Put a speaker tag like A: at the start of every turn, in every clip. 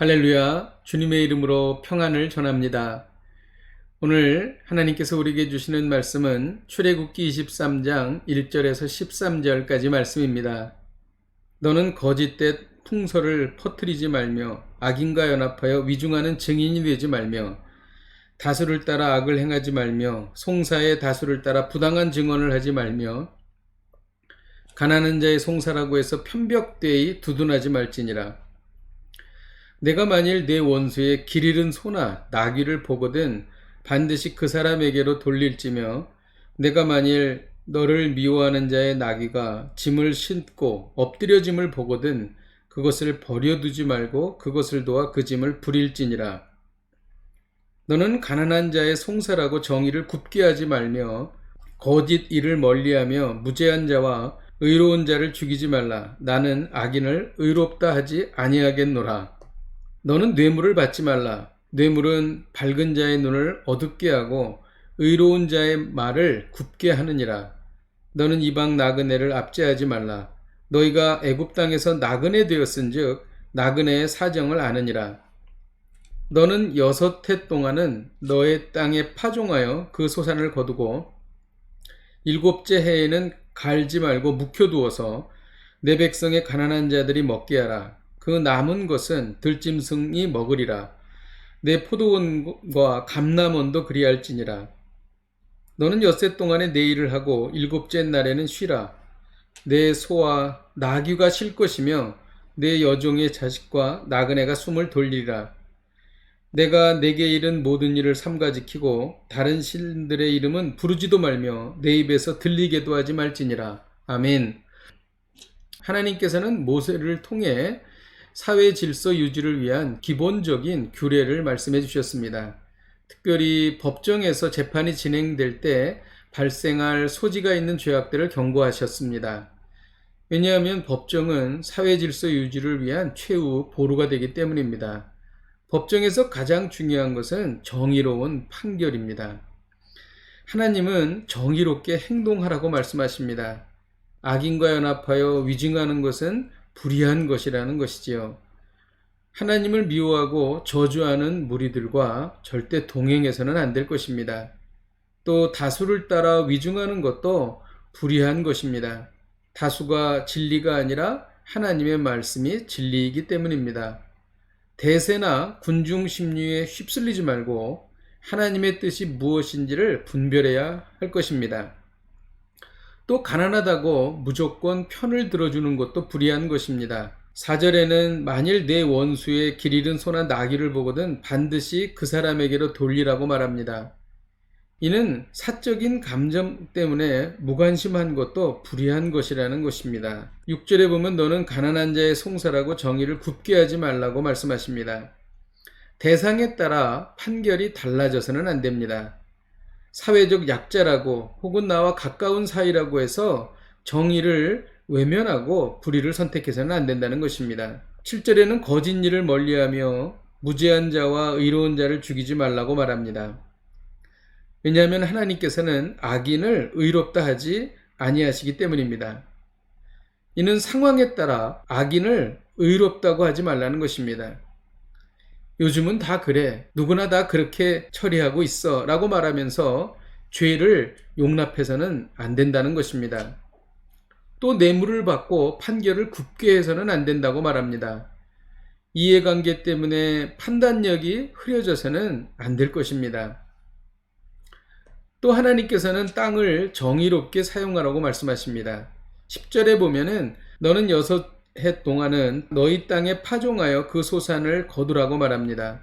A: 할렐루야, 주님의 이름으로 평안을 전합니다. 오늘 하나님께서 우리에게 주시는 말씀은 출애굽기 23장 1절에서 13절까지 말씀입니다. 너는 거짓된 풍설을 퍼뜨리지 말며 악인과 연합하여 위중하는 증인이 되지 말며 다수를 따라 악을 행하지 말며 송사의 다수를 따라 부당한 증언을 하지 말며 가난한 자의 송사라고 해서 편벽되이 두둔하지 말지니라. 내가 만일 내 원수의 길 잃은 소나 나귀를 보거든 반드시 그 사람에게로 돌릴지며 내가 만일 너를 미워하는 자의 나귀가 짐을 싣고 엎드려 짐을 보거든 그것을 버려두지 말고 그것을 도와 그 짐을 부릴지니라. 너는 가난한 자의 송사라고 정의를 굽게 하지 말며 거짓 일을 멀리하며 무죄한 자와 의로운 자를 죽이지 말라. 나는 악인을 의롭다 하지 아니하겠노라. 너는 뇌물을 받지 말라. 뇌물은 밝은 자의 눈을 어둡게 하고 의로운 자의 말을 굽게 하느니라. 너는 이방 나그네를 압제하지 말라. 너희가 애굽 땅에서 나그네 되었은즉 나그네의 사정을 아느니라. 너는 6해 동안은 너의 땅에 파종하여 그 소산을 거두고 7째 해에는 갈지 말고 묵혀두어서 내 백성의 가난한 자들이 먹게 하라. 그 남은 것은 들짐승이 먹으리라. 내 포도원과 감람원도 그리할지니라. 너는 6해 동안에 내 일을 하고 7째 날에는 쉬라. 내 소와 나귀가 쉴 것이며 내 여종의 자식과 나그네가 숨을 돌리리라. 내가 내게 이른 모든 일을 삼가 지키고 다른 신들의 이름은 부르지도 말며 내 입에서 들리게도 하지 말지니라. 아멘. 하나님께서는 모세를 통해 사회 질서 유지를 위한 기본적인 규례를 말씀해 주셨습니다. 특별히 법정에서 재판이 진행될 때 발생할 소지가 있는 죄악들을 경고하셨습니다. 왜냐하면 법정은 사회 질서 유지를 위한 최후 보루가 되기 때문입니다. 법정에서 가장 중요한 것은 정의로운 판결입니다. 하나님은 정의롭게 행동하라고 말씀하십니다. 악인과 연합하여 위증하는 것은 불의한 것이라는 것이지요. 하나님을 미워하고 저주하는 무리들과 절대 동행해서는 안 될 것입니다. 또 다수를 따라 위증하는 것도 불의한 것입니다. 다수가 진리가 아니라 하나님의 말씀이 진리이기 때문입니다. 대세나 군중 심리에 휩쓸리지 말고 하나님의 뜻이 무엇인지를 분별해야 할 것입니다. 또 가난하다고 무조건 편을 들어주는 것도 불의한 것입니다. 4절에는 만일 내 원수의 길 잃은 소나 나귀를 보거든 반드시 그 사람에게로 돌리라고 말합니다. 이는 사적인 감정 때문에 무관심한 것도 불의한 것이라는 것입니다. 6절에 보면 너는 가난한 자의 송사라고 정의를 굽게 하지 말라고 말씀하십니다. 대상에 따라 판결이 달라져서는 안 됩니다. 사회적 약자라고 혹은 나와 가까운 사이라고 해서 정의를 외면하고 불의를 선택해서는 안 된다는 것입니다. 7절에는 거짓 일을 멀리하며 무죄한 자와 의로운 자를 죽이지 말라고 말합니다. 왜냐하면 하나님께서는 악인을 의롭다 하지 아니하시기 때문입니다. 이는 상황에 따라 악인을 의롭다고 하지 말라는 것입니다. 요즘은 다 그래. 누구나 다 그렇게 처리하고 있어. 라고 말하면서 죄를 용납해서는 안 된다는 것입니다. 또 뇌물을 받고 판결을 굽게 해서는 안 된다고 말합니다. 이해관계 때문에 판단력이 흐려져서는 안 될 것입니다. 또 하나님께서는 땅을 정의롭게 사용하라고 말씀하십니다. 10절에 보면은 너는 6해 동안은 너희 땅에 파종하여 그 소산을 거두라고 말합니다.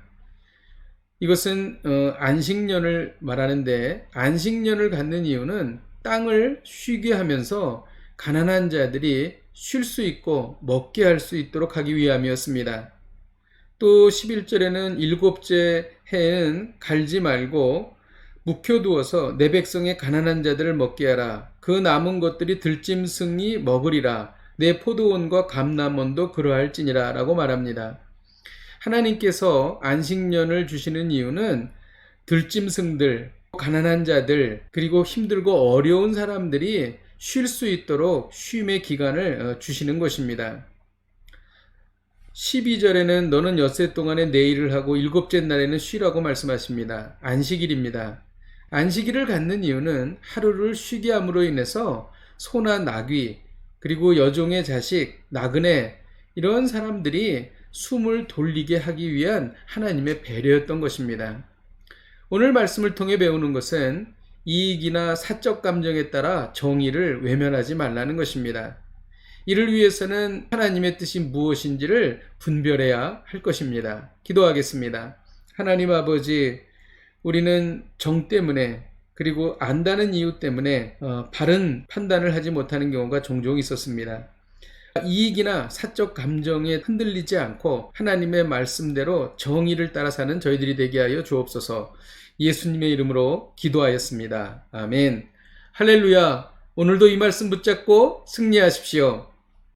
A: 이것은 안식년을 말하는데 안식년을 갖는 이유는 땅을 쉬게 하면서 가난한 자들이 쉴 수 있고 먹게 할 수 있도록 하기 위함이었습니다. 또 11절에는 7째 해에는 갈지 말고 묵혀두어서 내 백성의 가난한 자들을 먹게 하라. 그 남은 것들이 들짐승이 먹으리라. 내 포도원과 감람원도 그러할지니라 라고 말합니다. 하나님께서 안식년을 주시는 이유는 들짐승들, 가난한 자들, 그리고 힘들고 어려운 사람들이 쉴 수 있도록 쉼의 기간을 주시는 것입니다. 12절에는 너는 엿새 동안에 내 일을 하고 일곱째 날에는 쉬라고 말씀하십니다. 안식일입니다. 안식일을 갖는 이유는 하루를 쉬게 함으로 인해서 소나 나귀, 그리고 여종의 자식, 나그네, 이런 사람들이 숨을 돌리게 하기 위한 하나님의 배려였던 것입니다. 오늘 말씀을 통해 배우는 것은 이익이나 사적 감정에 따라 정의를 외면하지 말라는 것입니다. 이를 위해서는 하나님의 뜻이 무엇인지를 분별해야 할 것입니다. 기도하겠습니다. 하나님 아버지, 우리는 정 때문에 그리고 안다는 이유 때문에 바른 판단을 하지 못하는 경우가 종종 있었습니다. 이익이나 사적 감정에 흔들리지 않고 하나님의 말씀대로 정의를 따라 사는 저희들이 되게 하여 주옵소서. 예수님의 이름으로 기도하였습니다. 아멘. 할렐루야. 오늘도 이 말씀 붙잡고 승리하십시오.